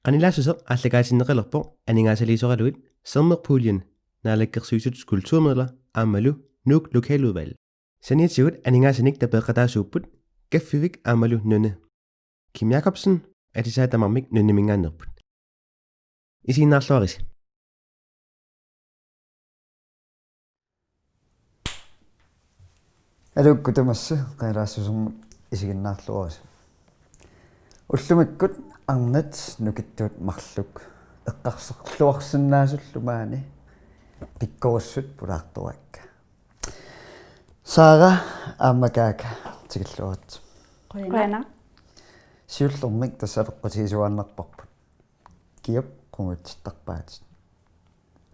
Qanilaasuseq aalлагаатиннеқилерпо анингаасалисораluit сермерпуулиан наалаккерсуисут культурмедler аамалу нуук локалудvalg саниатсигут анингаасаник тапеэққатаасууппут каффивик аамалу нуне Kim Jacobsen атисаатамармик нуннимингааннерпут исииннаарлуарис алуккутамасса qailaassusermut isигиннаарлуарис уллумиккут арнат нукиттуут марлук эққарсерлуарсиннаасуллумаани пиккоруссут пулаартуакка Сара аммакаака тигиллуарат Qana сиуллэрмик тассапеққутигисуааннарпарпут киоп қунгутситтарпаат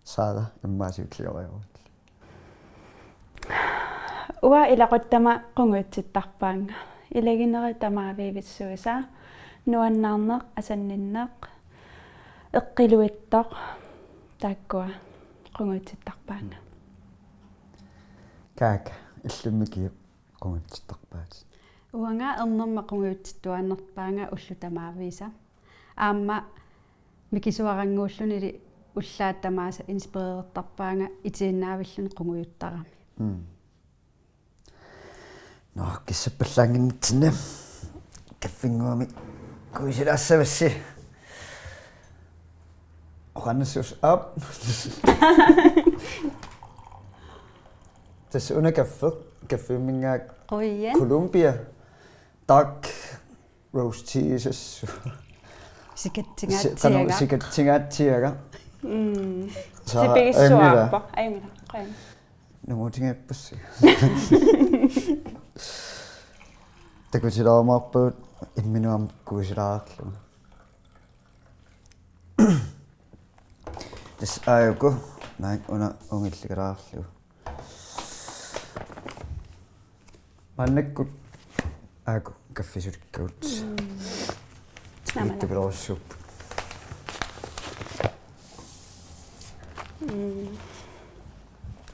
Сара иммаасиутлиориорут уа илақуттама qunguutsittarpaanga илагинери тамаавивиссуиса нуаннаарнеқ асанниннеқ эққилуиттоқ тааккуа qunguutsittarpaanga как иллуммикиоп қунгутситтарпаат уанга эрнерма qunguutsittuaannerpaanga уллу тамаависа аама микисуарангууллунили уллааттамааса инспирертарпаanga итииннаавиллуни qunguuttарами но киссаппаллаангиннитсинна каффингуами куисилаассавасси ораннссус ап тас уна каффимингаак qoyen Colombia dark roast cheeses sikattingaatiaga типигиссуарпа аймила qana нуутингаппасси такутилаамаарпут имминуам куисилаарлу тас аюко най уна унгиллигалаарлу маннаккут ааку каффисуликкагут иттугалоруссууп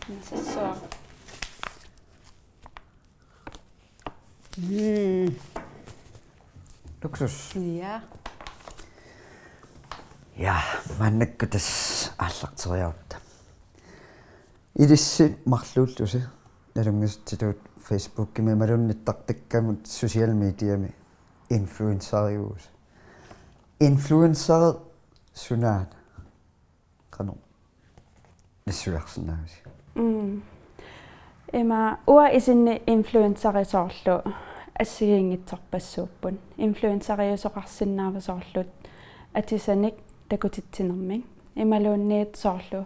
насассуа луксус ja я маннаккутас ааллартериарутта илисси марлууллуси налунгиститут Facebook-кими малунниттартаккамут social media-ми influencer-иус influencer сунаат кано нисуарсинааси эма уа исинни инфлуенсарисоорлу ассигиингитсарпассууппун инфлуенсариусоқарсинаавасоорлут атисаник такутитсинермик ималуунниит соорлу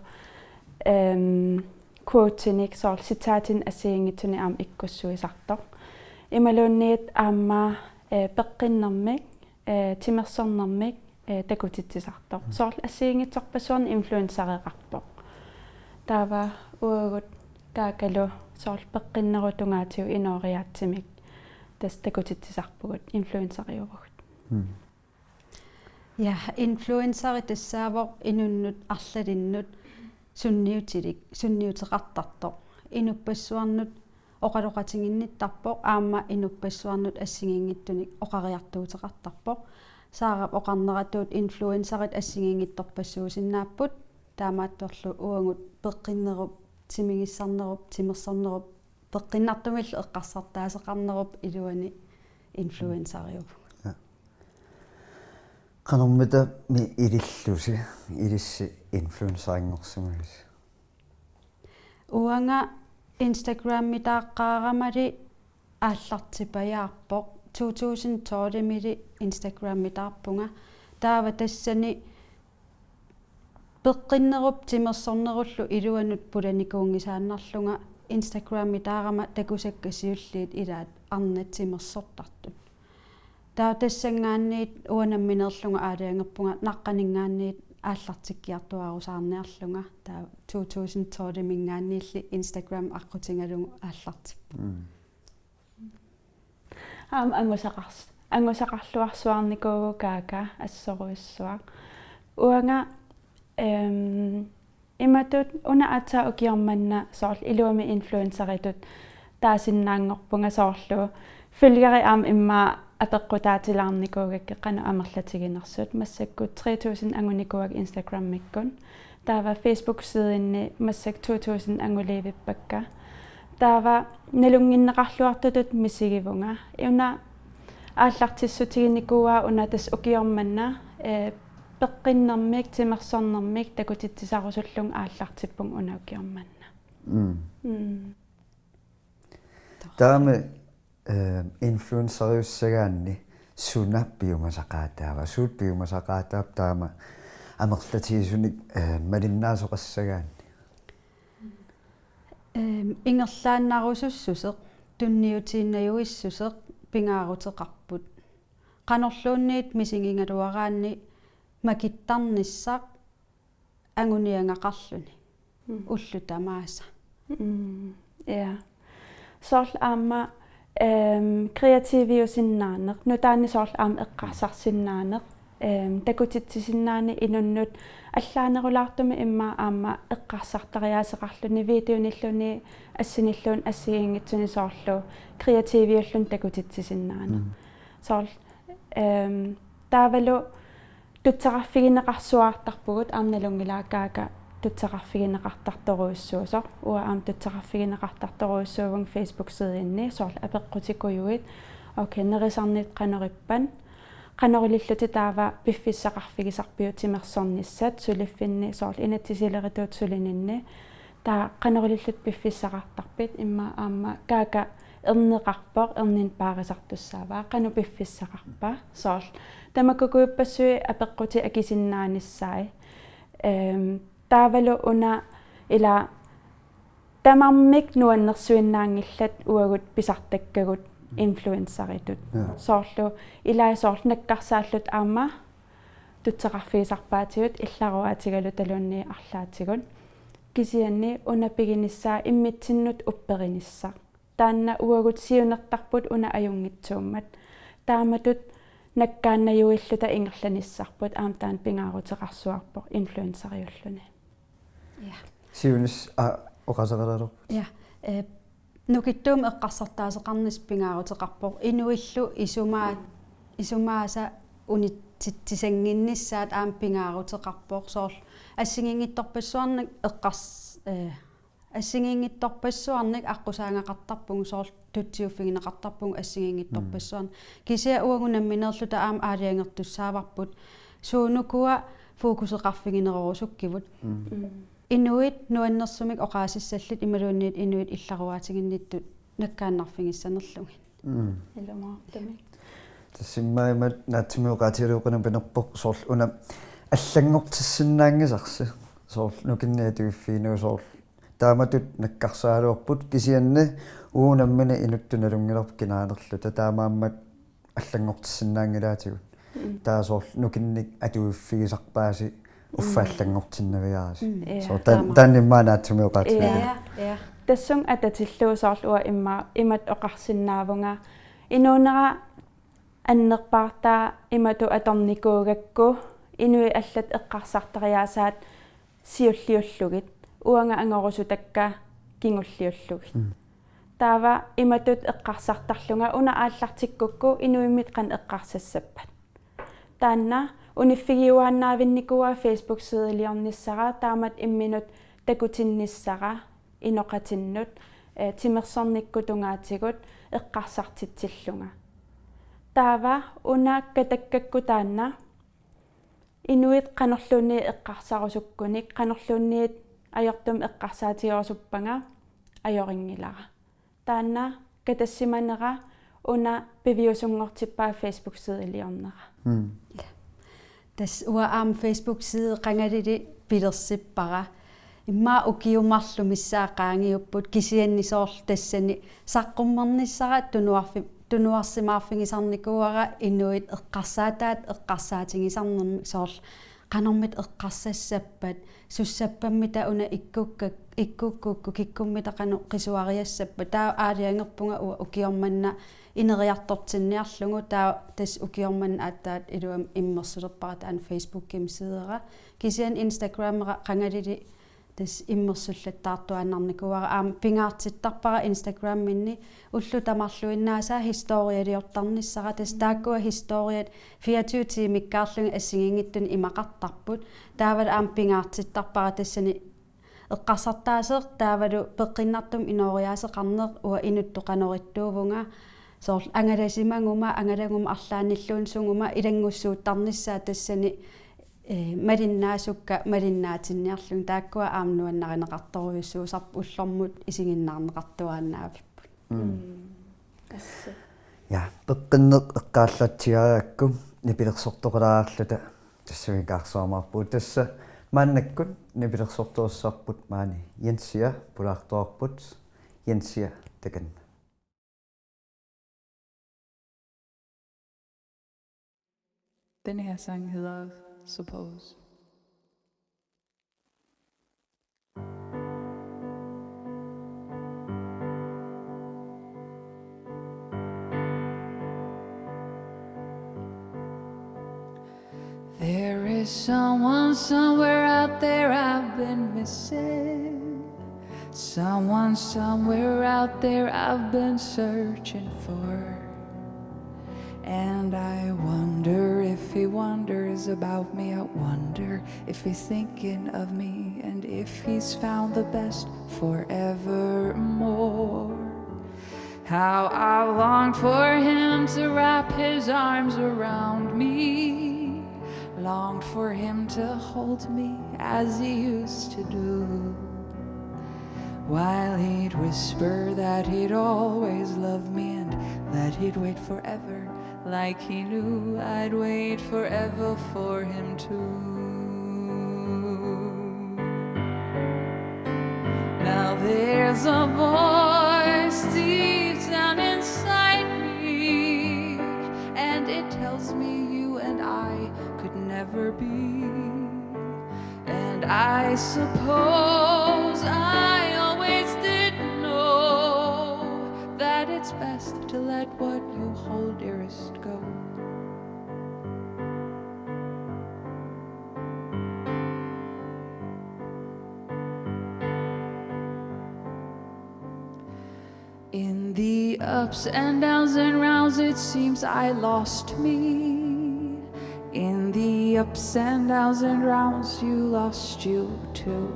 quotinik sool sitaatin assiingituni aam ikkussuisartoq imaluunniit aamma peqqinnermik timersornermik takutitsisartoq sool assiingitsorpassuarni influensareqarpoq taava uugut kaakalu sool peqqinnerutungaatigu inooriaatsimik tas takutitsisarpugut influensariurugut ja influensari tassaavoq inunnut arlalinnut sunniuteqartartoq inuppassuarnut oqaloqatinginnittarpoq aamma inuppassuarnut assingiingittunik oqariartuuteqartarpoq saarap oqarneratuut influensarit assingiingittorpassuusinnaapпут таамаатторлу уангут пеққиннеруп тимигиссарнеруп тимерсарнеруп пеққиннартумилл эққарсартаасеқарнеруп илуани инфлуенсариуп канормита ми илиллуси илисси инфлуенсарингорсумагис уанга инстаграммитааққаарамали ааллартипаяарпоқ 2012 мили инстаграммитаарпунга таава тассани пеққиннеруп тимерсорнеруллу илуанут пуланикуунгисааннарлунга инстаграммитаарама такусаккасиуллиит илаат арнат тимерсортартут таа тассангаанниит уанамминерлунга аалиангерпунга наққанингаанниит ааллартиккиартуарусаарниарлунга таа 2012 мингаанниилли Instagram аққутингалугу ааллартиппу ангусақарлуарсуарникуугу каака ассоруиссуа уанга иматут уна ата укиарманна соорл илуами инфлуенсаритут таасиннаангорпунга соорлу филгари аам имма апеққутаатилаарникуугакке қана амерлатигинерсут массаккут 3000 ангуникуак Instagram-миккун таава Facebook-сидинни массак 2000 ангуливиппакка таава налунгиннеқарлуартутут мисигивунга иуна ааллартиссутигинникуа унатас укиорманна пеққиннэрмик тимерсорнэрмик такутитсисарусуллун ааллартиппун унаукиорманна тааме инфлюенсериуссагаанни сунаппиумасақаатаава суутпиумасақаатаап таама амерлатигисуник малиннаасоқассагаанни ингерлааннарусуссусеқ тунниутииннаюиссусеқ пингаарутеқарпут qanorluunniit misingингалуараанни макиттарниссақ агуниангақарлуни уллу тамааса ja сорл аама креативиусиннаанеқ нутаани сорл аама эққарсарсиннаанеқ такутитсисиннаани инуннут аллаанерулаартуми имма аама эққарсартариаасеқарлуни видеониллуни ассиниллуун ассигингитсуни соорлу креативиуллун такутитсисиннаана сорл таавалу тутсеқарфигинеқарсуаартарпугут аамналунгилааккаака тутсеқарфигинеқартарторуиссуусо уа аам тутсеқарфигинеқартарторуиссуувун Facebook сидинни сорл апеққутикуйуит окей нерисарнит қанериппан qanorilutti taava piffissaqarfigisarpiut timersornissat suliffinni soorl inatsisilerituut sulininni taa qanorilullut piffissaqartarpit imma aamma kaaka erneqarpoq ernin paarisartussaavaa qanu piffissaqarpa soorl tamakukuippassui apeqquti akisinnaanissai taavalu una ila tamarmik nuannersuinnaangillat uagut pisartakkagut influenceritut soorlu ilai soorl nakkarsaallut aama tutseqarfigisarpaatigut illaruaatigalu talunni arlaatigun kisianni unapiginissaa immitsinnut upperinissa taanna uagut siunertarput una ajungitsuummat taamatut nakkaannajuilluta ingerlanissarput aamtaan pingaaruteqarsuarpoq influenceriulluni ja siunis oqaseqalerop ja nukittuum eqqarsartaaseqarnis pingaaruteqarpoq inuillu isumaasa unittisanginnissaat aam pingaaruteqarpoq soorl assingingittorpassuarnik assingingittorpassuarnik aqusaangaqartarpung soorl tutsiuffigineqartarpung assingingittorpassuarnik kisia uagunamminerluta aam aaliangertussaavarput suunukua fokuseqarfiginerorusukkivut inuit nuannersumik oqaasissallut imaluunniit inuit illaruaatiginnittut nakkaannarfigissanerlugin илумаартами тассиммаимат наатсимиоqaatiruuqana пинерпоq soorl una аллангортиссиннаангисарси soorl nukинниатуиффиинуу soorl тааматут наккарсаалуарпут кисианни уунаммина инуттуналунгилерп кинаанерлута таамааммат аллангортиссиннаангилаатигут таа soorl nukинник атуиффигисарпааси уффааллангортиннавиарас so танниммаанаатсумиоqaatiru ja тассун ататиллуу сорл уа имат оқарсиннаавунга инуунера аннерпаартаа имату аторникуугакку инуи аллат эққарсартариаасаат сиуллиуллугит уанга ангорусутакка кингуллиуллугит таава иматут эққарсартарлунга уна ааллартиккукку инуиммит қан эққарсассаппат таанна униффигиуааннаавинникуа Facebook сидилиорниссара таамат имминут такутинниссара иноқатиннут тимерсорниккутунгаатигут эққарсартитсиллунга таава унааккатаккакку таанна инуит qanorluunni эққарсарусуккуник qanorluunniit ajortum эққарсаатигорсуппанга ajoriнгилара таанна катассиманера уна пивиусунгортиппаа Facebook сидилиорнера тас уа аам Facebook сide qangalili pilersippara имма укиумарлу миссаақаангиуппут кисианни соорл тассани саққуммерниссара тунуарсимаарфигисарникуара инуит эққарсаатаат эққарсаатингисарнерми соорл qanормит эққарсассаппат суссаппаммита уна иккуккукку киккуммита qanu qisuariassappa таа аалиангерпунга уа укиорманна инериартортинниарлугу таа тас укиорманна ааттаат илуам иммерсулерпара таан Facebook ким сидера кисиан Instagram qangalili тас иммерсуллаттаартуаннарникуара аама пингаартиттарпара инстаграмминни уллу тамарлуиннаасаа историалиортарниссара тас тааккуа историат 24 тимиккаарлуги ассигингиттун имақартарпут таавала аама пингаартиттарпара тассани эққарсартаасеэр таавалу пеққиннартум инориаасеқарнеқ уа инуттоқаноритtuuvunga соор ангаласимангума ангалагума арлааниллуунсунгума илангуссууттарниссаа тассани малиннаасукка малиннаатинниарлун тааккуа аамнуаннаринеқарторуйуссуусарпу уллормут исигиннаарнеқартуааннаавиппут асса я пеққиннеқ эққааллатсигарааккум нипилерсортоқалаарлута тассуикаарсуамаарпут тасса мааннаккут нипилерсорторуссаарпут маани янсия пулаарторпут янсия такан. Den her sang hedder Suppose. There is someone somewhere out there I've been missing. Someone somewhere out there I've been searching for. And I wonder if he wonders about me. I wonder if he's thinking of me and if he's found the best forevermore. How I long for him to wrap his arms around me, longed for him to hold me as he used to do, while he'd whisper that he'd always love me and that he'd wait forever, like he knew I'd wait forever for him too. Now there's a voice deep down inside me, and it tells me you and I could never be. And I suppose I always did know that it's best to let what you hold dearest go. In the ups and downs and rounds, it seems I lost me. In the ups and downs and rounds, you lost you too.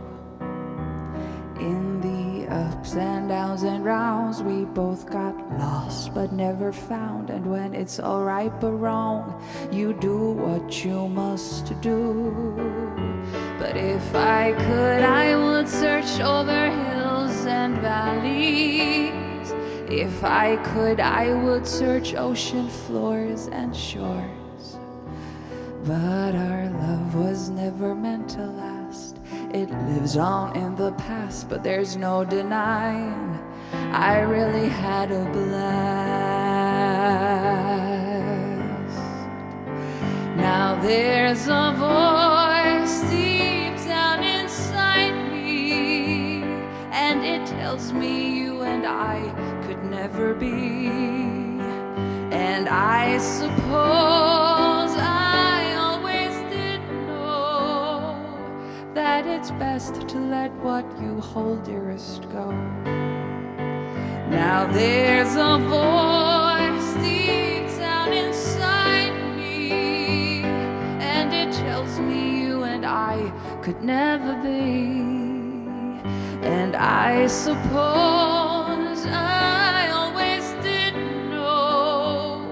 In the ups and downs and rounds, we both got lost but never found. And when it's all right but wrong, you do what you must do. But if I could, I would search over hills and valleys. If I could, I would search ocean floors and shores. But our love was never meant to last. It lives on in the past, but there's no denying I really had a blast. Now there's a voice deep down inside me, and it tells me you and I could never be. And I suppose I always did know that it's best to let what you hold dearest go. Now there's a voice deep down inside me, and it tells me you and I could never be. And I suppose I always did know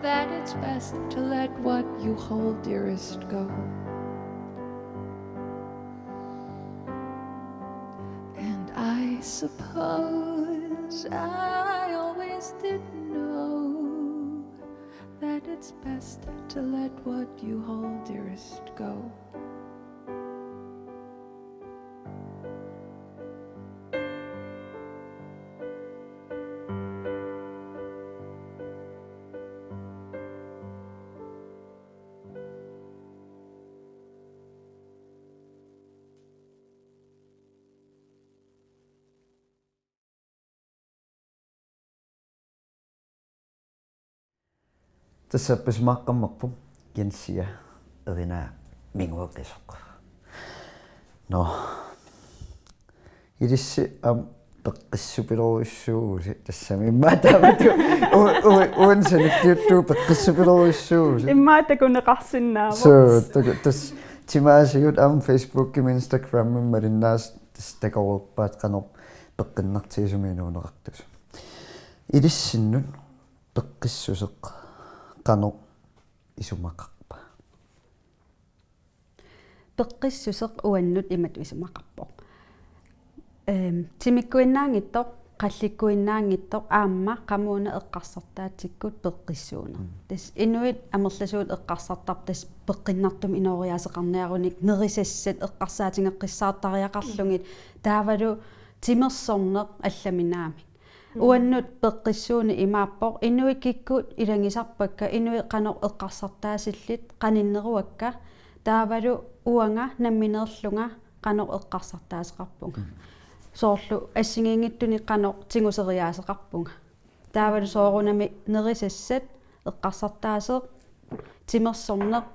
that it's best to let what you hold dearest go. And I suppose I always did know that it's best to let what you hold dearest go. Tässä pismaqqammerpum Jensia erina mingueqqisoq. No Idissi peqqissupiloruissuusi tassami immaataamatu uansanittiuttuu peqqissupiloruissuusi Immaatakuneqarsinnaavo. so tas timaasigut Facebook Instagram malinnaas takoruppaat qanoq peqqinnertiisumiinuuneqartus idissinnut peqqissuseq qanoq isumaqarpa peqqissuseq uannut imat isumaqarpoq timikkuinnaangittoq qallikkuinnaangittoq aamma qamuuna eqqarsartaatikkut peqqissuuna tas inuit amerlasuut eqqarsartar tas peqqinnartum inooriaaseqarniarunik nerisassat eqqarsaatingeqqissaattariaqarlungit taavalu timersorneq allaminaami uannut peqqissuuni imaappoq inuit kikkut ilangisarpakka inuit qanoq eqqarsartaasillit qaninneruakka taavalu uanga nammineerlunga qanoq eqqarsartaaseqarpunga soorlu assingingittuни qanoq tinguseriaaseqarpunga taavalu soorunami nerisassat eqqarsartaaseq timersorneq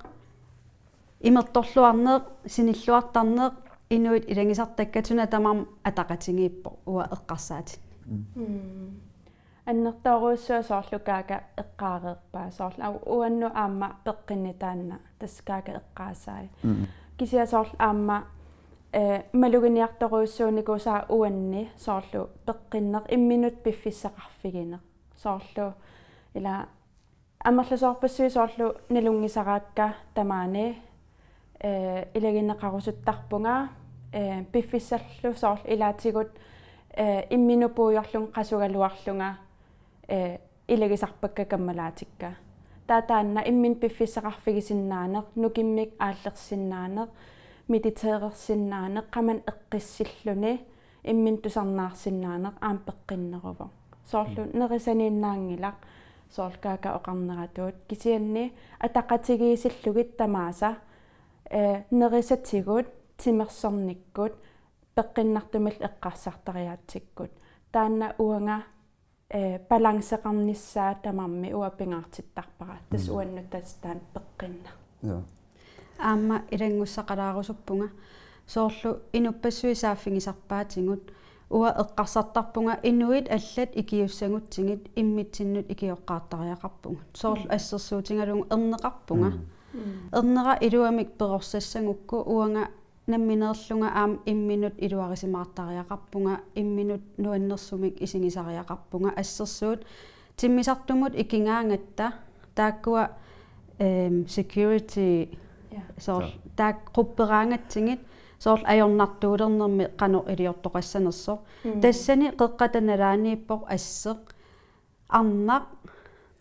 imertorluarneq sinilluartarneq inuit ilangisartakkatuna tamam ataqatingiippo uа eqqarsaati аннертооруссуа соорлукаага эққаареерпаа соорла уанну аама пеққиннитаанна таскаага эққаасаи кисиа соорл аама малугиниарторуссууникусаа уанни соорлу пеққиннеқ имминут пиффиссақарфигинеқ соорлу ила амерласоорпассуи соорлу налунгисараакка тамаани илагиннеқарусуттарпунга пиффиссаллу соорл илаатигут имминупуйорлун qasugaluarlunga ilegisarpakka kammalaatikka taataanna immin piffissaqarfigisinnaanaq nukimmik aallersinnaaneq mititeerersinnaaneq qaman eqqissilluni immin tusarnaarsinnaaneq aam peqqinneruvo soorlu nerisaniinnaangilaq soorkaaka oqarneratuut kisianni ataqatigiisillugit tamaasa nerisatigut timersornikkut peqqinartumil eqqarsartariaatsikkut taanna uanga balanceqarnissaa tamarmi uapingaartittarpara tas uannuttastaan peqqinna aamma ilangussaqalaarusurpunga soorlu inuppassuisaafingisarpaatingut uа eqqarsartarpunga inuit allat ikiussangutsigit immitsinnut ikioqqaartariaqarpunga soorlu assersuutingalungu erneqarpunga ernera iluamik perorsasangukku uanga намминерлунга аам имминут илуарисимаартариақарпунга имминут нуаннерсумик исигисариақарпунга ассерсуут тиммисартумут икингаангатта тааккуа security соор таак qupпераангатсигит соор ajornartuulernermi qano илиортоқассанерсо тассани қеққатаналаанииппоқ ассеқ арнақ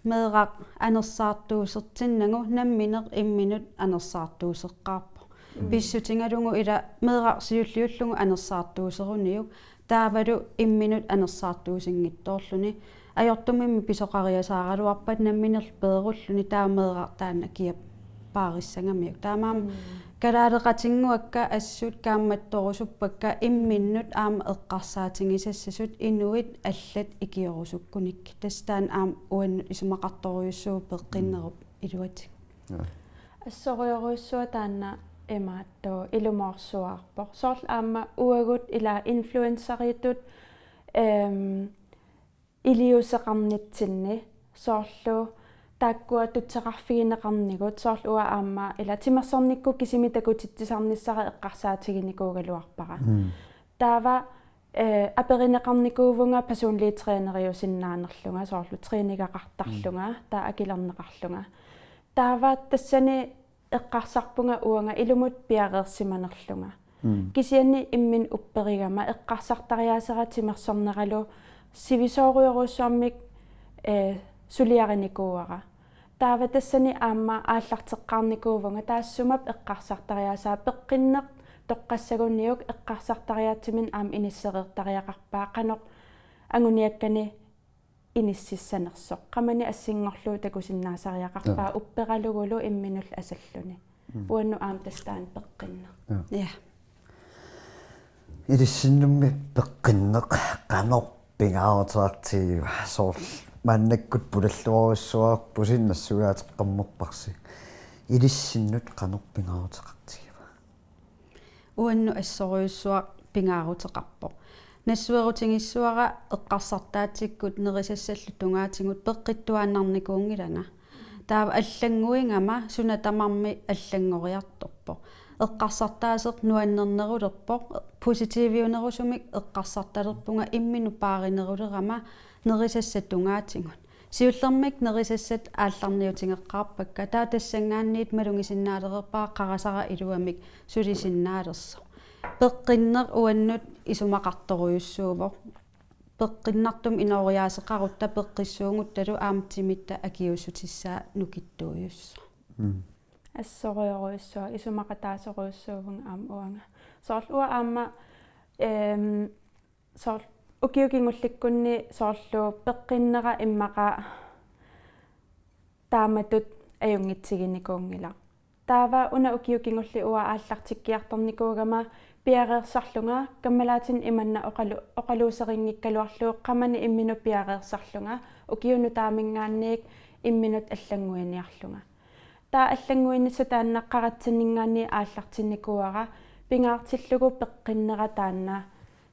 меэрақ анерсаартуусертиннагу намминеқ имминут анерсаартуусеққарпо писсутингалугу ила меэрақ сиуллиуллугу анерсаартуусеруниук таавалу имминут анерсаартуусингиттоорлуни ajortumimmi pisoqariasaaраluarpat namminerl peerulлуни таамеэрақ таана киап паариссангамиук таамаам калаалеқатингуакка ассут каамматторусуппакка имминнут аама эққарсаатингисассасут инуит аллат икиорусуккуник тастаан аам уаннут исумақарторуйуссуу пеққиннеруп илуатик ассориоруссуа таана эмаатто илумоорсуаарпо соорл аама уагут ила инфлуенсариитут илиусеқарнитсинни соорлу тааккуа тутсеқарфигинеқарнигут соорл уа аама ила тимерсорникку кисимитакутитсисарниссара эққарсаатигиникуугалуарпара таава аперинеқарникуувунга personlige traineриусиннаанерлунга соорлу тренигақартарлунга таа акилернеқарлунга таава тассани эққарсарпунга уанга илумут пиареерсиманерлунга кисианни иммин упперигама эққарсартариаасера тимерсорнералу сивисоориоруссуармик сулиариникууара таава тассани аама ааллартеққарникуувунга таассумап эққарсартариаасаа пеққиннеқ тоққассагунниук эққарсартариаатсимин аам иниссереертариақарпаа қанеқ ангуниаккани иниссиссанерсо qamani ассингорлуу такусиннаасариақарпаа уппералугулу имминул асаллуни уанну аам тастаан пеққинна я идиссиннумми пеққиннеқ qanoq pingaaruterartigiva soorl мааннаккут пулаллуаруссуарпу синнассугаатеққаммерпарси илиссиннут qanoq pingaaruteqartigiva уанну ассориуссуа пингаарутеқарпо нассуерутингиссуара эққарсартаатиккут нерисассаллу тунгаатингут пеққиттуааннарникуунгилага таава аллангуингама сунатамарми аллангориарторпо эққарсартаасеқ нуаннернерулерпо поситивиунерусумик эққарсарталерпунга иммину пааринерулерама нерисасса тунгаатингут сиуллермик нерисассат аалларниутингеққарпакка таа тассангаанниит малунгисиннаалерпаа қарасара илуамик сулисиннаалерсо пеққиннер уаннут исумақарторуйуссуувор пеққиннартум инориаасеқарутта пеққиссуунгутталу аамтимитта акиуссутиссаа нукиттууйуссо ассориоруйуссуа исумақатаасоруйуссуувун аам уанга соорлуа аама соор укиукингулликкунни соорлу пеққиннера иммақа тааматут аюнгитсигиникуунгила таава уна укиукингулли уа ааллартиккиарторникуугама пиареерсарлунга каммалаатин иманна оқалуусерингиккалуарлуу қамани иммину пиареерсарлунга укиуну таамингаанниик имминут аллангуиниарлунга таа аллангуинисса тааннаққаратсиннингаанни ааллартинникуара пингаартиллугу пеққиннера таанна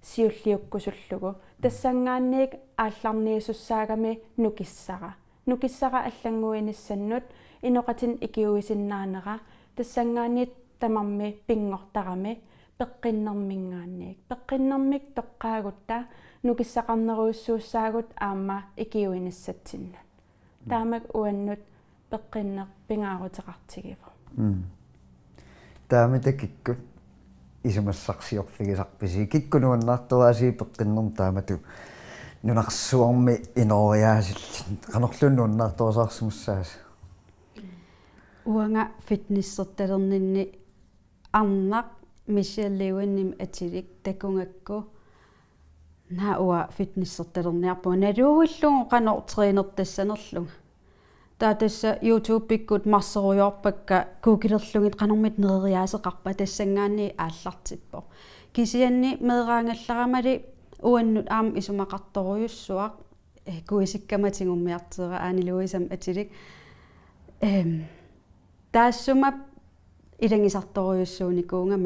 сиуллиуккусуллугу тассангаанниик аалларниисуссаагами нукиссара аллангуиниссаннут иноқатин икиуисиннаанера тассангаанниит тамарми пингортарами пеққиннэрмингаанниик тоққаагутта нукиссақарнеруйуссууссаагут аама икиуиниссатсинна таамак уаннут пеққиннер пингаарутеқартигива таамитакиккут исумассарсиорфигисарписи киккунуаннаартуаси пеққиннерм таамату нунарсуарми инориаасиллин канорлуннуаннаартуасаарсимуссаас уанга фитнессерталернинни арнақ мишеллиуинним атилик такунгакку науа фитнессерталерниарпу налууиллугу канор тренертассанерлунга таатасса YouTube-иккут марсеруйорпакка кукилерлугит канормит нериаасеқарпа тассангаанни ааллартиппо кисианни меераангалларамали уаннут аам исумақарторуйуссуақ куисиккаматингуммиартера аанилуисам атилик таассума илангисарторуйуссууникуунга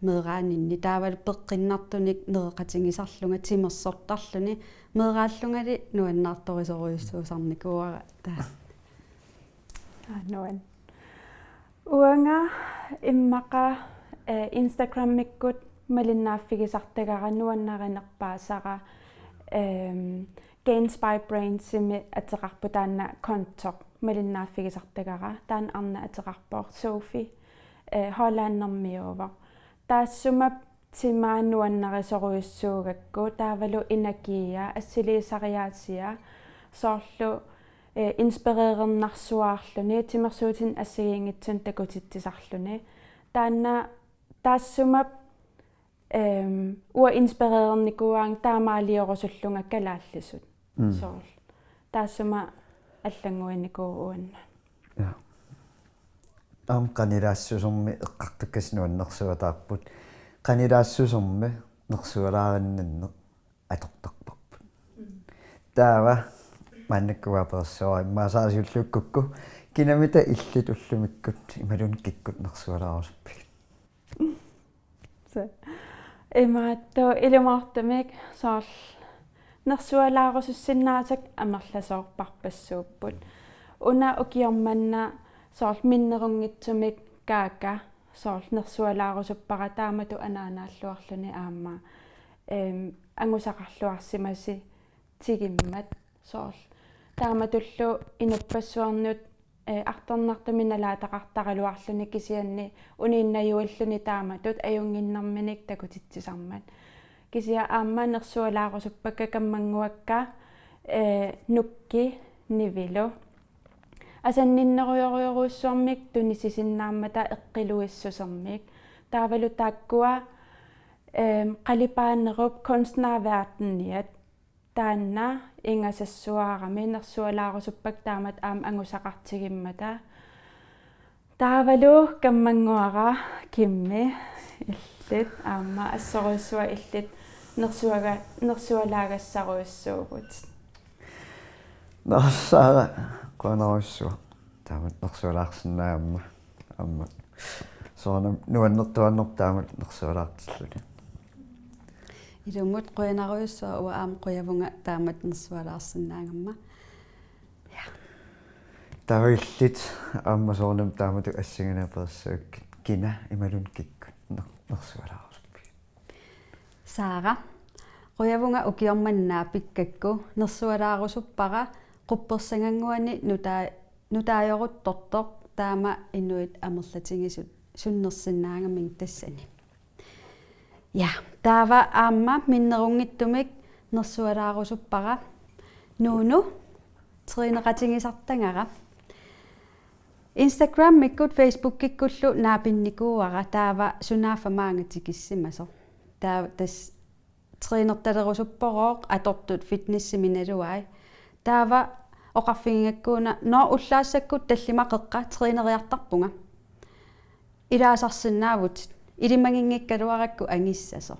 меераанинни таавал пеққиннартуник нереқатингисарлунга тимерсортарлуни меерааллунгали нуаннаарторисоруйуссуусарникууара таа нуан уанга иммаqa Instagram-миккут малиннааффигисартагара нуаннаринерпаасара Gains by Brains сими атеқарпу таанна контоқ малиннааффигисартагара таан арна атеқарпоор Sophie Hollandermiova таассумап тимаануаннарисоруйуссуугакку таавалу инакия ассилисариаасиа соорлу инспирерернарсуаарлуни тимерсуутин ассагиингитсун такутитсисарлуни таанна таассумап уа инспиререрникуаан таамаалиорусуллунга калааллисут соорл таассума аллангуинникууунна я ам канилаассусорми эққартуккаснуаннерсуатаарпут канилаассусорми нерсуалаариннанне атортарпарпут таава маннаккуаперсоо иммаасаасиуллуккукку кинамита иллит уллумиккут ималун киккут нерсуалаарусуппик имаатто илумаартамик соорл нерсуалаарусуссиннаасак амерласоорпарпассууппут уна укиорманна соорл миннерунгитсумик каака соорл нерсуалаарусуппара таамату анаанааллуарлуни аама ангусақарлуарсимаси тигиммат соорл тааматуллу инуппассуарнут арторнартаминалаатақартаралуарлуни кисианни унииннаюиллуни тааматут аюнгиннарминик такутитсисармат кисиа аама нерсуалаарусуппакка каммангуакка нукки нивилу асанниннеруйоруйоруссуармик тунисисиннааммата эққилуиссусермик таавалу тааккуа қалипаанеруп kunstnerverdeniat таанна ингасассуаарами нерсуалаарусуппак таамат аам ангусақартигиммата таавалу каммангуара кимми иллит аама ассоруйссуа иллит нерсуалаагассаруйуссуугут нассаа конаруйссуа таамат нерсуалаарсинаамма амма соона нуаннертуаннер таамат нерсуалаартиллуни илумут қуянаруйуссуа уа аам қуявунга таамат нерсуалаарсинаагамма тавиллит ааммасоорнам таамату ассиганаперсаак кина ималун киккут нерсуалаарусуппи Saara quyavunga ukiormannaa pikkakku nersualаарusuppaqa quppersanganguani nutaajoruttortoq taama inuit amerlatigisut sunnersinnaagaming tassani ja taava aamma minnerungittumik nersualaarusuppaqa nuunu triineqatigisartangara Instagram mikkut Facebook kikkullu naapinnikuuara taava sunaaffamaangatikissimasa tas trainertalerusupporooq atortut fitnessimiнаluai taava oqarfingakkuuna no ullaassakut tallimaqeqqa traineriartarpunga ilaasarsinnaavut ilimangingikkaluarakku angissaso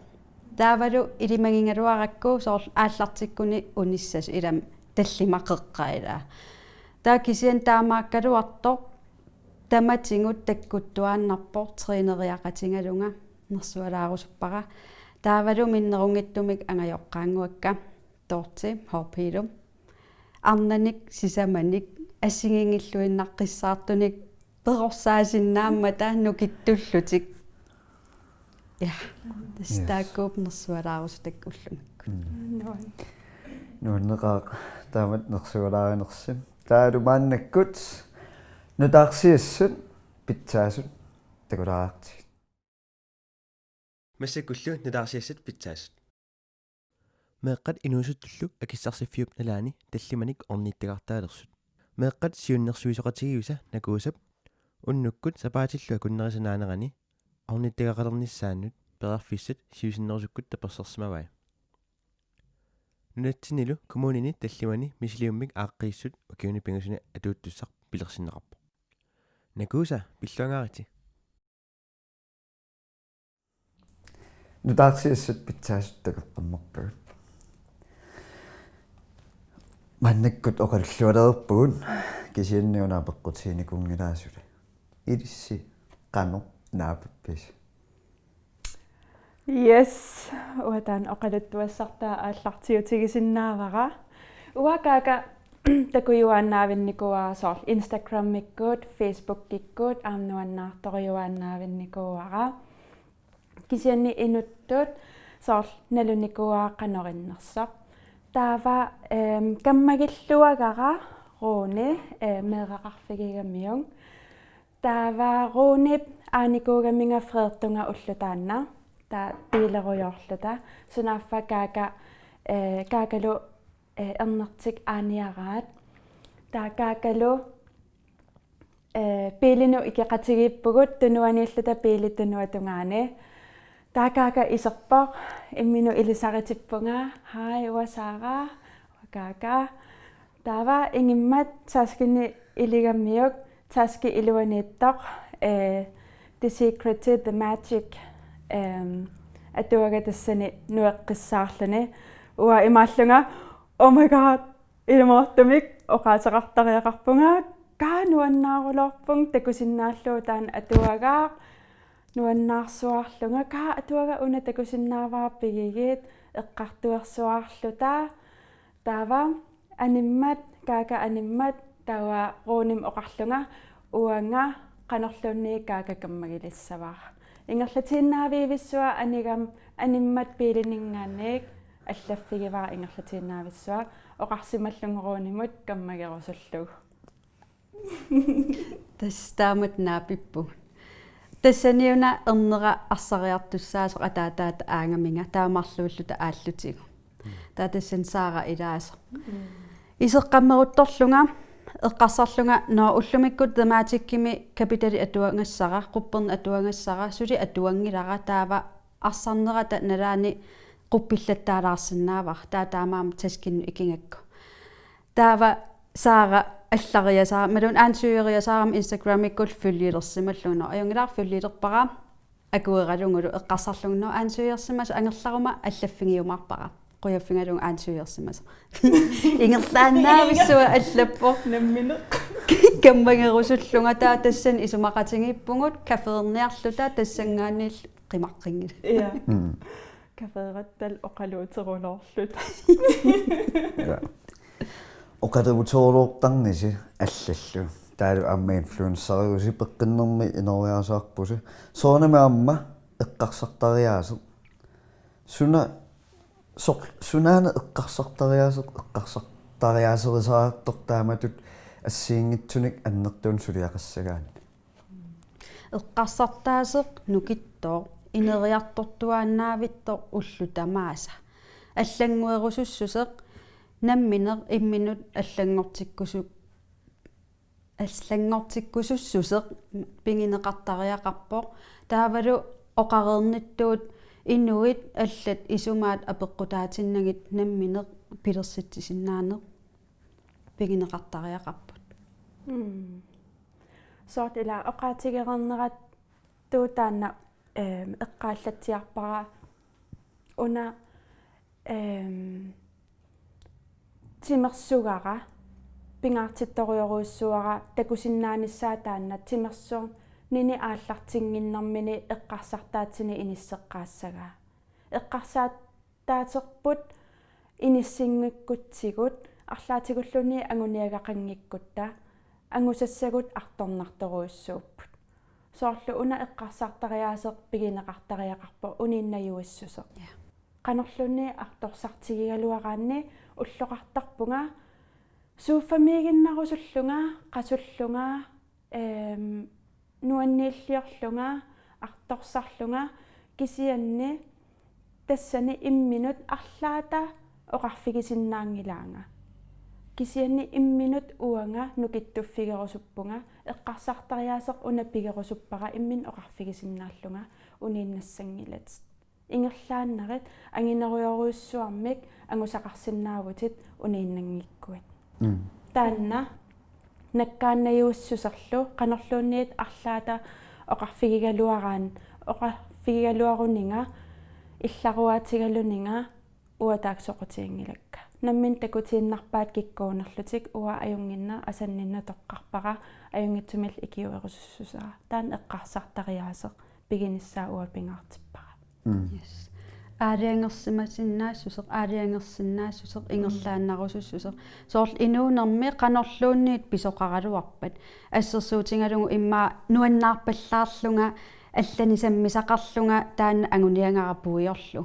taavalu ilimangingaluarakku soor aallartikkuni unissas ilam tallimaqeqqa ila taa kisian taamaakkaluartoq tamatingut takkuttuaannarpor traineriaqatingalunga nersualaarusuppara taavalu minnerungittumik angajoqqaanguakka torti horpilum arnanik sisamanik assingingilluinnaqqissaartunik perorsaasinnaamata nukittullutik ja tastaakkuup nersualaarusutak ullungakku nuunneqaaq taamat nersualaarinерсим taalu maannakkut nutaarsiassut pitsaasut takulaarti массакуллу налаарсиассат питсаасут меэккат инуусуттуллу акиссарсиффиуп налаани таллиманик орнииттагартаалерсут меэккат сиуннерсуисоқатигиуса накуусап уннуккут сапаатиллуа куннерисанаанерани орнииттагақалерниссааннут перарфиссат сиусиннерусуккут таперсерсимавай нунатсинилу коммунини таллимани мисилиуммик ааққииссут окиуни пингасуни атууттуссақ пилерсиннеқарпо накууса пиллуангаарити nutaarsiassut pitsaasut takеққаммарпагут маннаккут оқаллуалерпугун кисианниунаа-пеққутииникунгилаасули илисси қано наапаппис Yes, uatan oqaluttuassartaa ааллартиутигисиннаавара уакака такуюааннаавинникуаа соор Instagram миккут Facebook киккут аамнуаннаарторюааннаавинникуара кисианни инуттут соор налуникуааққанериннерсақ таава каммагиллуагара руни меэқарфигигамиун таава рунип ааникуугаминга фреертунга уллутаанна та пилеруйорлута сунааффа каакалу эрнертик ааниараат таа каакалу пилину икеқатигиппугут тунуанииллута пилиттунуатунгаани таа каака исерпоқ иммину илисаритиппунга хай уасаара каака таава ингиммат таскини илигаммиук таски илуанииттоқ The Secret to the Magic атуага тассани нуэққиссаарлани уа имааллунга oh my god илмоортумик оқаатеқартариақарпунга каануаннаарулорпун такусиннааллуу таан атуагаа нуаннаарсуарлунга каа атуага уна такусиннааваарпигигит эққартуерсуаарлута таава аниммат каага аниммат тава рууним оқарлунга уанга канерлуунни каага каммагилиссаваа ингерлатииннаавиивиссуа анигам аниммат пилинингаанник аллаффигиваа ингерлатииннаависсуа оқарсималлунгеруuнимут каммагерусуллуг тастаамат наапиппу тассаниуна эрнера арсариартуссаасо атаатаат аангаминга таамарлууллута ааллутигу таатассан саара илааса исеққаммерутторлунга эққарсарлунга ноо уллумиккут the magic кими капитали атуангассара қупперни атуангассара сули атуангилара таава арсарнерата налаани қуппиллаттаалаарсинаавар таамаама таскинну икингакку таава саара аллариасаа малун аансуйериасаарам Instagram иккул фуллилерсималлуно аюнгилаар фуллилерпара акуералунгулу эққарсарлугно аансуйерсимас ангерларума аллаффигиумарпара қуяффингалун аансуйерсимас ингерлааннаависсуа аллаппо наммине каммагерусуллунга таа тассан исумақатингиппугут кафеерниарлута тассангаанил қимаққингил я кафеэрэттал оқалуутерулоорлут Ja. Оқалуутерулуортарниси аллаллу. Таалу амма инфлюенсариуси пеққиннэрми инориасаарпуси. Соонами амма эққарсартариаасеқ. Сунаана эққарсартариаасеқарсартариаасерисаартор тааматут ассиингитсуник аннертуун сулиақассагаан. эққарсартаасеқ нукиттоо инериартортуааннаавиттоо уллу тамааса аллангуерусуссусеқ намминеқ имминут аллангортиккусуссусеқ пингинеқартариақарпоқ таавалу оқарерниттуут инуит аллат исумаат апеққутаатиннагит намминеқ пилерситсиннаанеқ пингинеқартариақарпут соорт ила оқаатигернерат туутаанна эққааллатсиарпара уна тимерсугара пингаартитториоруйссуара такусиннааниссаа таанна тимерсуун нини ааллартингиннэрмини эққарсартаатсини иниссеққаассага эққарсааттаатерпут иниссингуккутсигут арлаатигуллуни агуниагақангиккутта ангусассагут арторнарторуйссууппут соорлу уна эққарсартариаасеқ пигинеқартариақарпо унииннаюиссусеқ канерлуни арторсартигигалуараанни уллоқартарпунга сууфамигиннарусуллунга қасуллунга нуаннииллиорлунга арторсарлунга кисианни тассани имминут арлаата оқарфигисиннаангилаанга кисианни имминут уанга нукиттуффигерусуппунга эққарсартариаасеқ уна пигерусуппара иммин оқарфигисиннаарлунга унииннассангилат ингерлааннерит ангинеруйоруйссуармик ангусақарсиннаавутит унииннангиккуат таанна наккааннаюуссусерлу канерлуунниит арлаата оқарфигигалуарунинга илларуаатигалунинга уатааксоқутиингилакка наммин такутииннарпаат киккуунерлутик уа аюнгинна асаннинна тоққарпара аюнгитсумил икиуерусуссусаа таан эққарсартариаасеқ пигиниссаа уа пингаартиппара yes ариангерсимасиннаассусеқ ариангерсиннаассусеқ ингерлааннарусуссусеқ соорл инуунерми канерлуунниит писоқаралуарпат ассерсуутингалугу имма нуаннаарпаллаарлунга аллани саммисақарлунга таанна агуниангарапуиорлу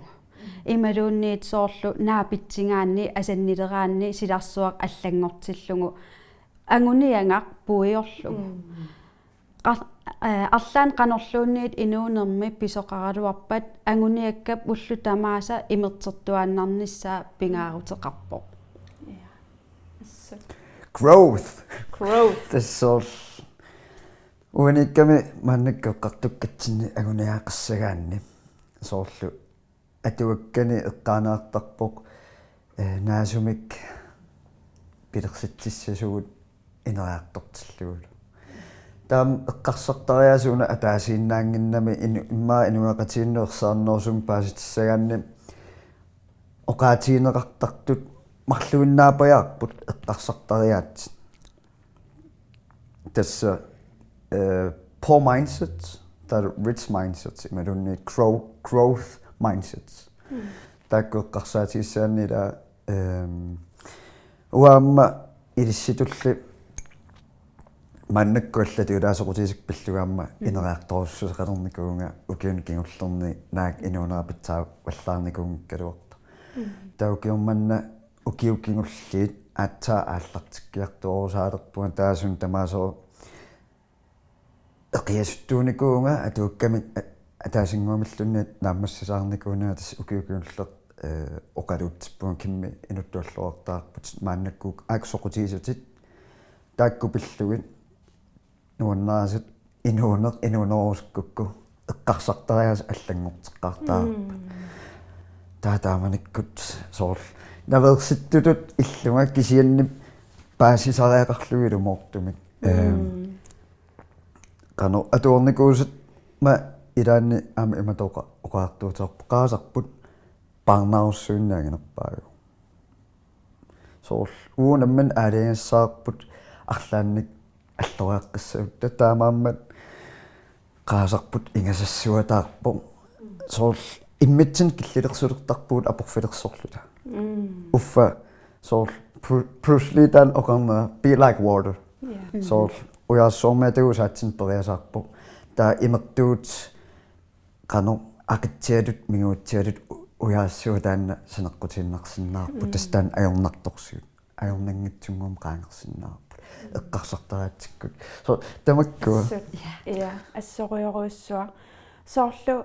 ималуунниит соорлу наапитсингаанни асаннилераанни силарсуақ аллангортиллугу агуниангар пуиорлу арлаан канерлуунниит инуунерми писоқаралуарпат агуниаккап уллу тамааса имертертуааннарниссаа пингаарутеқарпоқ Growth тассоор уникками маннаккеққартуккатсинни агуниаақассагаанни соорлу атуаккани эққаанаартарпоқ наасумик пилерситсиссасугут инериартортиллугулу таам эққарсартариасуна атаасииннаангиннами иммаа инуақатииннеерсаарнерсум пааситсагаанни оқаатиинеқартартут марлуиннаапаярпут эққарсартариаат тасса poor mindset таа rich mindset ималунни growth mindsets таккоққарсаатиссааннила уаамма илисситулли маннаккуаллати улаасоқутисик пиллугаамма инериарторуссусеқалерникуунга укиун кингуллерни наак инуунерапитсаа валлаарникуунгкалуарта таукиумманна укиуккингуллиит аатсаа ааллартиккиартуорусаалерпуга таасун тамаасоо эқиасуттууникуунга атуукками атаасингуамиллунни нааммассасаарникуунаа тас укиукиуллер оқалуутсиппуга кимми инуттуаллуартаарпут мааннаккук ааксоқутисутит тааккупиллугит нуаннаасит инуунерускукку эққарсартариас аллангортеққартаа таатааманиккут соор наверситтутут иллунга кисианни паасисариақарлугилу моортумик кано атуорникуусит ма илаанни аама иматоқа оқаартуутеқарпо qaasarput парнаарсуиннаагинерпаагу соор уунамман аалиассаарпут арлаанник аллориаққиссавут татаамааммат qaasarput ингасассуатаарпо соор иммитсин киллилерсулертарпуут апорфилерсорлута уффа соор Bruce Lee дан оқарнера be like water соор уяассоормаатагусаатсин периасаарпо таа имертуут qanu aqitsialut miguutsialut uyaassuutaanna saneqqutiinnersinnаарpu tastaan ajornartorsuut ajornanngitsunguum qaangersinnаарpu eqqarsartaraatikkut so tamakkua ja assoriuruussua soorlu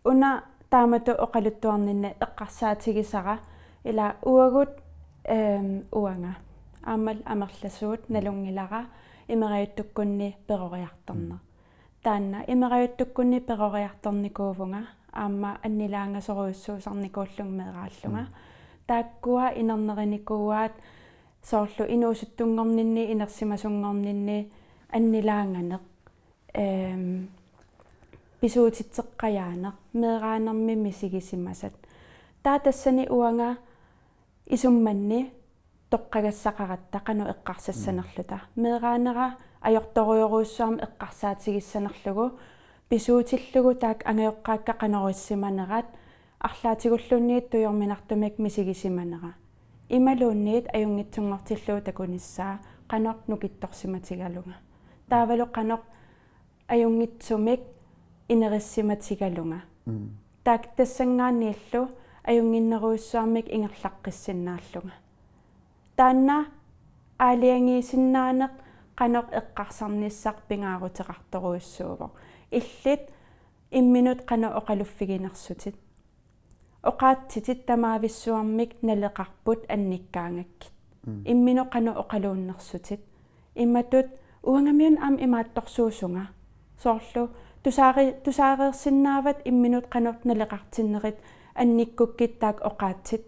una taamatu oqaluttuarninna eqqarsaatigisara ila uagut uanga aamal amerlasuut nalungilara imeriuttukkunni peroriartarner taanna imeriuttukkunni peroriartarnikuuvunga аама аннилаангаsoruussuusarnikuullungmeeraallunga тааkkуа инернеринникууаат соорлу инуусуттунгорнинни инерсимасунгорнинни аннилаанганеq писуутитсеққаяанеq меераанерми мисигисимасат таа тассани уанга исумманни тоққагассақаратта қану эққарсассанерлута меераанера ajortoruuruussuarm eqqarsaatigissanerlugu pisuutillугу таак ангиоққаакка канориссиманерат арлаатигуллуунниит туйорминартумик мисигисиманера ималуунниит аюнгитсунгортиллуу такуниссаа каноқ нукитторсиматигалунга таавалу каноқ аюнгитсумик инериссиматигалунга таак тассангааннииллу аюнгиннеруussуармик ингерлаққиссиннааллунга таанна аалиангиисиннаанеқ каноқ эққарсарниссақ пингаарутеқарторуuссуувоо иллит имминут қана оқалуффигинерсутит оқаатситит тамаависсуармик налеқарпут анниккаангаккит иммину қана оқалууннерсутит имматут уангамиун аам имаатторсуусунга соорлу тусаареерсиннаават имминут қанор налеқартиннерит анниккуккит таак оқаатсит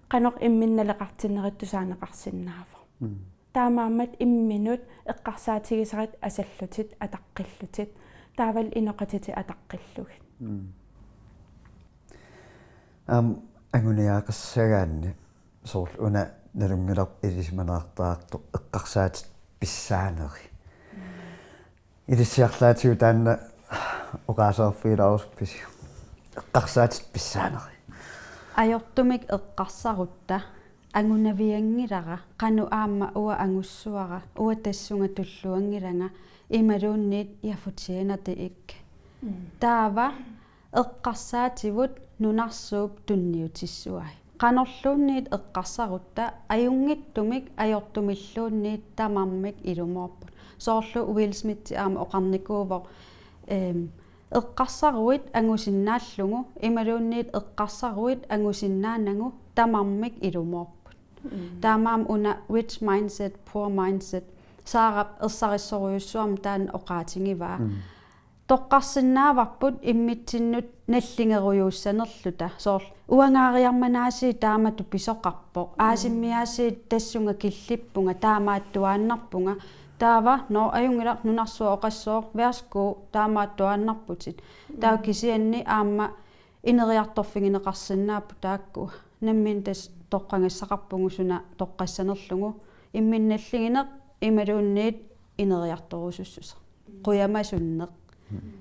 қанор имминналеқартиннерит тусаанеқарсиннаава таамаамат имминут эққарсаатигисарит асаллутит атаққиллутит таавал иноқатити атаққиллугит ангуниаақассагаанни соор уна налунгилар илисманаартаарту эққарсаатит писсаанери илиссиарлаатигу таанна оqaasаарфилаарсписи эққарсаатит писсаанери ajortumik eqqarsarutta angunavиангилара qanu aamma uа angussуара уа тассунга туллуангилага ималуунниит яфутианати ик таава эққарсаативут нунарсууп тунниутиссуай qanorluunniit eqqarsarutta ajunngittumik ajortumilluunniit tamarmik ilumorput soorlu Will Smith aama oqarnikuuvo eqqarsaruit angusinnaallungu imaluunniit eqqarsaruit angusinnaanangu tamarmik ilumorput taamaam una rich mindset poor mindset saarap ersarissoruussuam taan oqaatingivaa toqqarsinnaavarput immitsinnut nallingerujuussanerluta soor uangaariarmanaasi taamatu pisoqarpo aasimmiaasi tassunga killippunga taamaattuaannarpunga taava no ajungila nunarsua oqassoo værsgo taamaattuaannarputit taa kisianni aamma ineriartorfingineqarsinnaappu taakku nammin tas toqqangassaqarpungu suna toqqassanerlugu imminnalligineq imaluunniit ineriartorusussusa quyamasunneq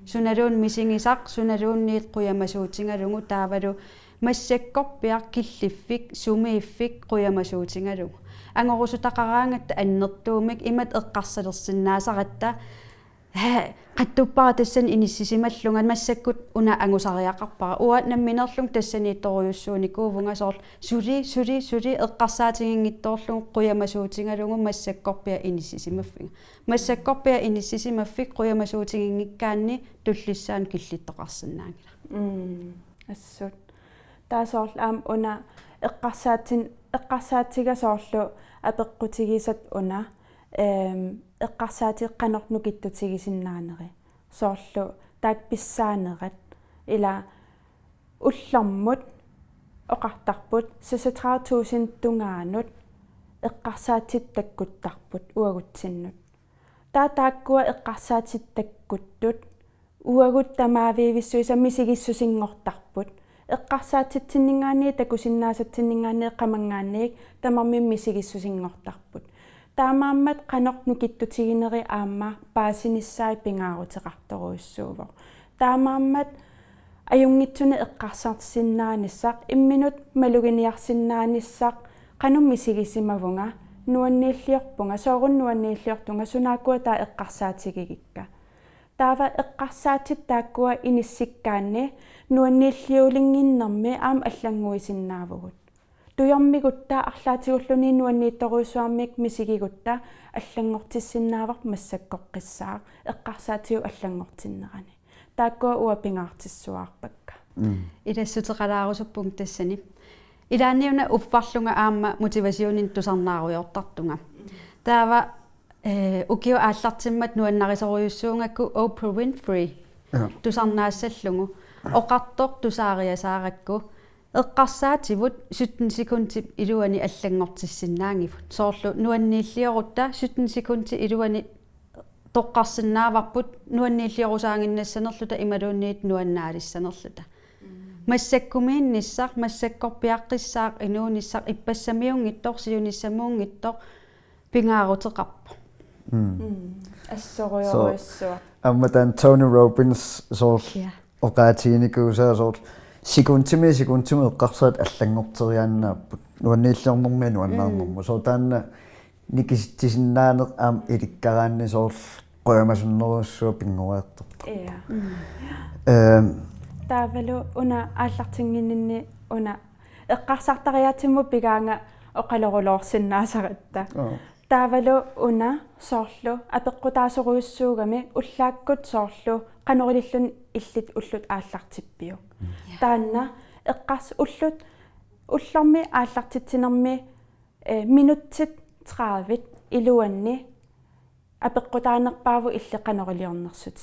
sunaluun misingisaq sunaluunniit quyamasuutingalungu taavalu массаккорпиар киллиффик сумииффик қуямасуутингалугу ангорусутақараангатта аннертуумик имат эққарсалерсиннаасаратта қаттуппара тассан иниссисималлунган массаккут уна ангусариақарпара уат намминерлунг тассаниитторуйуссууникуувунга соор сули эққарсаатингингитторлугу қуямасуутингалугу массаккорпиа иниссисимаффига массаккорпиа иниссисимаффик қуямасуутингингиккаанни туллиссаан киллиттоқарсинаангила ассут таасоорл аам уна эққарсаатига соорлу апеққутигисат уна эққарсаатиққанорну киттутигисиннаанери соорлу таак писсаанерат ила уллэрмут оқартарпут 36000 тунгаанут эққарсаатиттаккуттарпут уагутсиннут тааккуа эққарсаатиттаккуттут уагут тамаавиивиссуиса мисигиссусингортарпут эққарсаатитсиннингаани такусиннаасатсиннингаани қамангаанниик тамармим мисигиссусингортарпут таамааммат қанор нукиттутигинери аама паасиниссаи пингаарутеқарторуйуссуувоо таамааммат ajunngitsune eqqarsartissinnaanissaq imminut maluginiarsinnaanissaq qanum misigisimavunga nuanniilliorpunga soorunnuanniilliortunga sunaakua taa eqqarsaatigigikka taava eqqarsaatit taakkua inissikkaanni nuanniilliulinginnermi aam allanguisinnaavugut tuyarmiguttaa арлаатигуллуни нуанниитторуусуармик мисигигутта аллангортиссиннаавар массаккоққиссаа эққарсаатигу аллангортиннерани тааккуа уапингаартиссуаарпакка илассутеқалаарусуппунг тассани илааниуна уффарлунга аама мотивасионин тусарнааруйортартунга таава укиу ааллартиммат нуаннарисоруйуссуунгакку Oprah Winfrey тусарнаассаллугу оқартоқ тусаариасааракку эққарсаативут 17 секунти илуани аллангортиссиннаангифут соорлу нуаннииллиорутта 17 секунти илуани тоққарсинааварпут нуаннииллиорусаангиннассанерлута ималуунниит нуаннаалиссанерлута массаккумиинниссақ массаккорпиаққиссаақ инуунissaq иппассамиунгиттор сиуниссамуунгиттор пингаарутеқарпо ассоруйоруиссуа амматан Tony Robbins соор оқаатигиникуусаа соор секунтими эққарсаат аллангортериааннааппут нуаннииллернэрми нуаннаарнэрму соо таанна никистисиннаанеқ аам иликкараанни соор qoyamasunneruussua pingureertorpa таавалу уна ааллартингиннинни уна эққарсартариатимму пигаанга оқалорулоорсиннаасаратта таавалу уна соорлу апеққутаасоруйуссуугами уллааккут соорлу канорилиллун иллит уллут ааллартиппиу таанна эққарс уллут уллорми ааллартитсинерми минуттит 30 илуанни апеққутаанерпааву иллеқанорилиорнерсут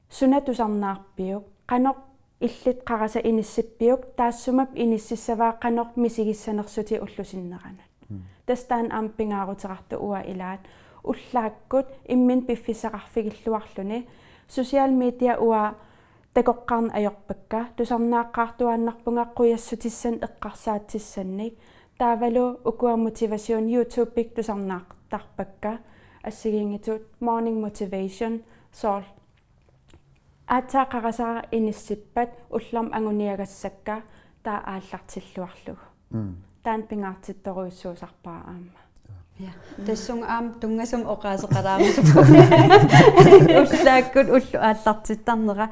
сунатусарнаарпиук қанор иллит қараса иниссиппиук таассумап иниссиссаваа қанор мисигиссанерсути уллусиннеранат тастаан ампингаарутерарту уа илаат уллааккут иммин пиффисақарфигиллуарлуни социал медиа уа такоққарн ajorpakka тусарнааққартуааннарпунга қуяссутиссан эққарсаатсиссанник таавалу укуа мотивасион YouTube-ик тусарнаақтарпакка ассигингитут morning motivation сол атаақарасаа иниссиппат уллорм ангуниагассакка таа ааллартиллуарлугу таан пингаартитторуйуссуусарпаа аама я тассун аам тунгасум оқаасеқалаамисуп уллааккут уллу ааллартиттарнера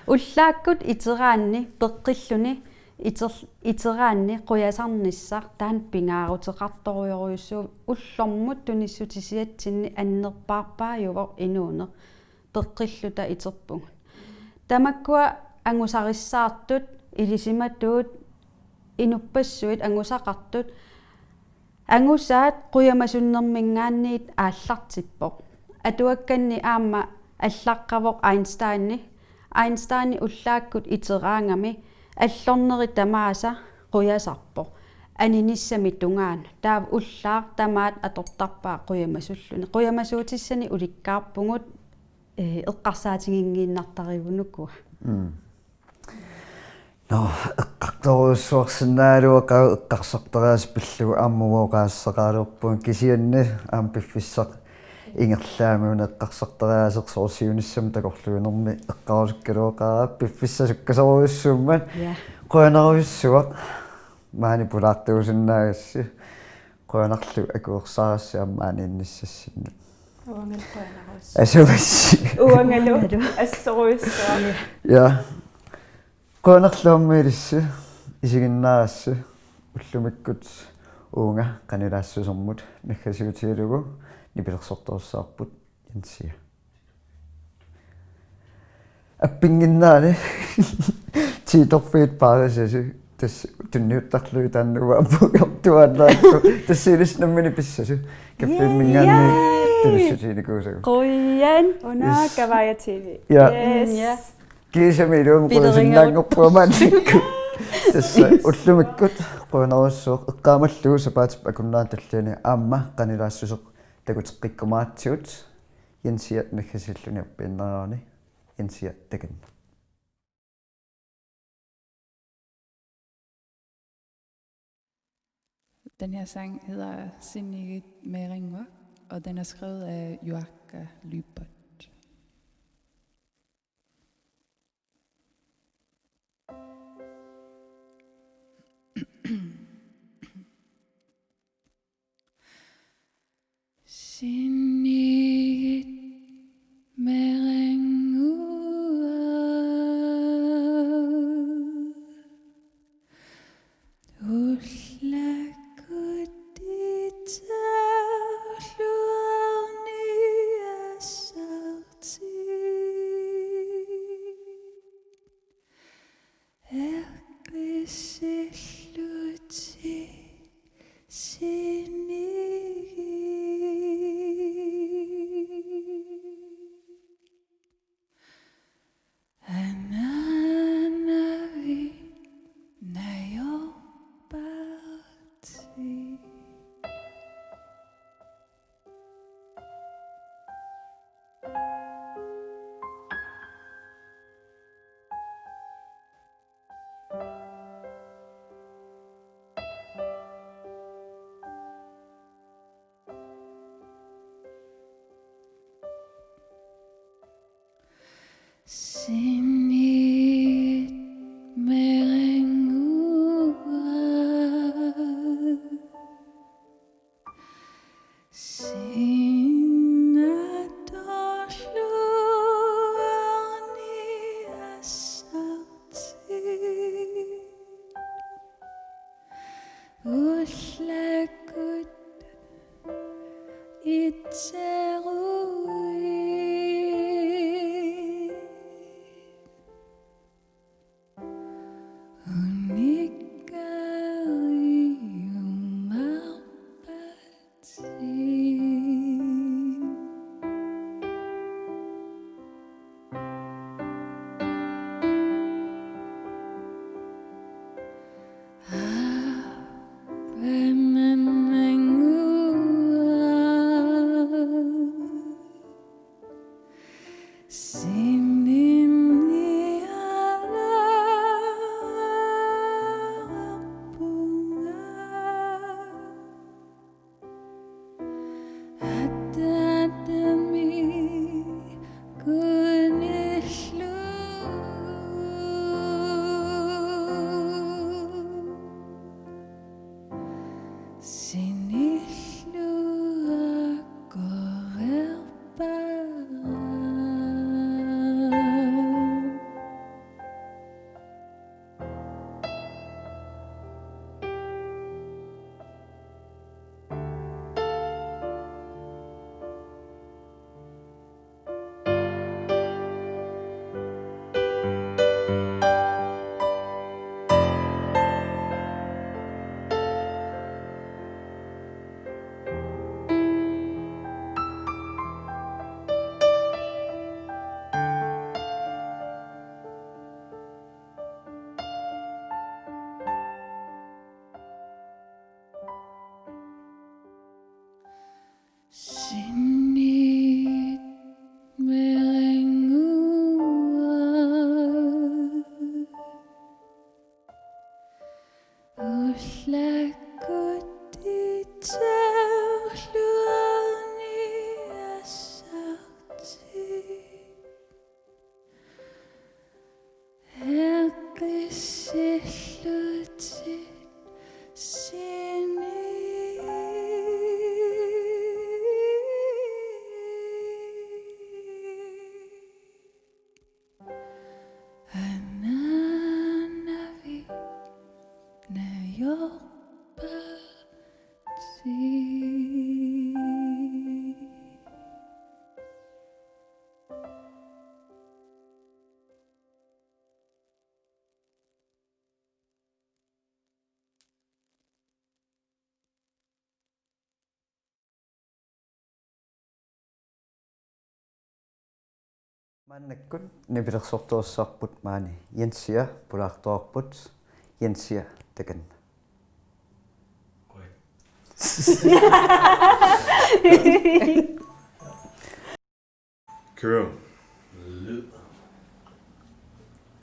уллааккут итераанни пеққиллуни итераанни қуясарниссар таан пингаарутеқарторуйоруйуссуу уллормут туниссутисиатсинни аннерпаарпааювор инуунер пеққиллута итерпугут тамаккуа ангусариссаартут илисиматуут инуппассуит ангусақартут ангусаат қуямасуннэрмингаанниит ааллартиппоқ атуакканни аама аллаққавоқ Einstein уллааккут итераангами аллорнери тамааса қуясарпоқ анинissami тунгаан таав уллаар тамаат атортарпаа қуямасуллуни қуямасуутиссани уликкаарпугут эққарсаатингингииннартаривунуккуа но эққарторуссуарсиннаалуақаа эққарсартераас пиллугу ааммуоқаассақаалуорпуун кисианни аам пиффиссақ ингерлаамиуна эққарсартераасеқ соорсиуниссам такорлуинерми эққарусуккалуоқаа пиффиссасуккасоруйуссууммат қуянаруйуссуақ маанипулаартуусиннаагасси қуянарлу акуерсаарассаа маанинниссассинна асувасси уангалу ассоруйуссуа я қуянарлуаммиилисси исигиннаарасси уллумиккут уунга канилаассусэрмут наггасигутигалугу нипилерсорторуссаарпут янсия аппингиннаани титорфит паарасаси тас тунниуттарлуи тааннуа аппугартуааллаакку тассилиснаммини писсасу каффиммингаанни тулиссутиникуусагу қуян уна кавая тв yes кисамилуум қуусиннаангорпуамаанникку тасса уллумиккут қунаруссууқ эққаамаллугу сапаатип акуннааталлуни аама канилаассусеқ такутеққиккумаатсиут янсиат наггасиллуни аппииннераани янсиат таканна. Den her sang hedder Sinnige Mæringvok, og den er skrevet af Joachim Lybert. tillutit sinni Ananavi nayopati Mannakkut nipilersortuussarput maani Jensia pulaartuarput Jensia takan Kør.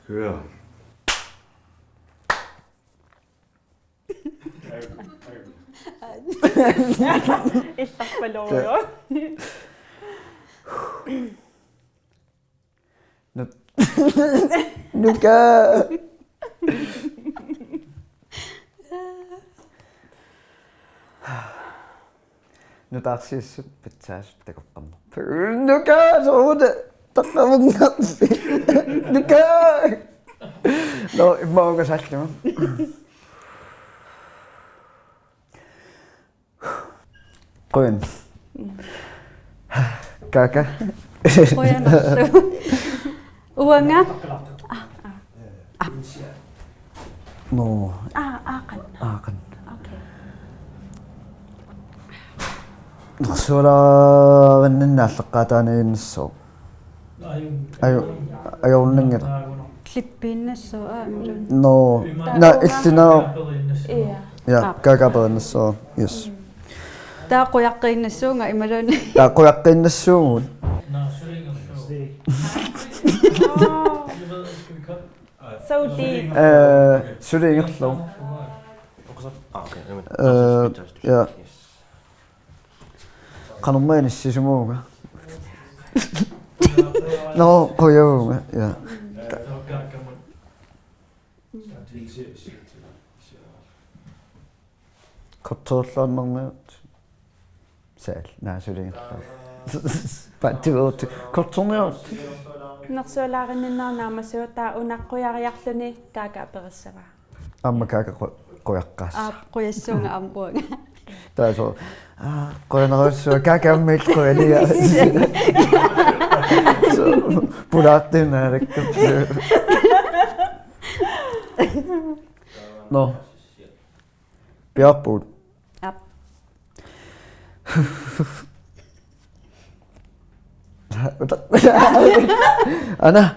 Kør. Илларпалорио. Nuka nutaarsiissut pitsaas takoqqamma nuka soode taqqavungarpi nuka no immaungasalluma quen kaka qoyanarlu uanga no Aqan. aqan Okay. nasularannannaalleqqaataaniinnassoo ajorningala klippiinnassuu aamilun no na illinaa Ia. ja kakapernassoo yes taa qoyaqqiinnassуунга ималун taaqquyaqqinnassууgut So deep. sulingerlu Okay. ja qanermaanissisumuuga no qoyauga ja kortorlaannernaat saal naasulingerlu pattuut kortorniut Nersualaarinninnaarnaamasuut taa unaqquyariarluni kaakaaperissava. amma kaka qoyaqqaas qoyassuunga ampuanga taso qoyanarussuа kakaammiil qoyalia pulaattinaalakka no piarpuut ap ana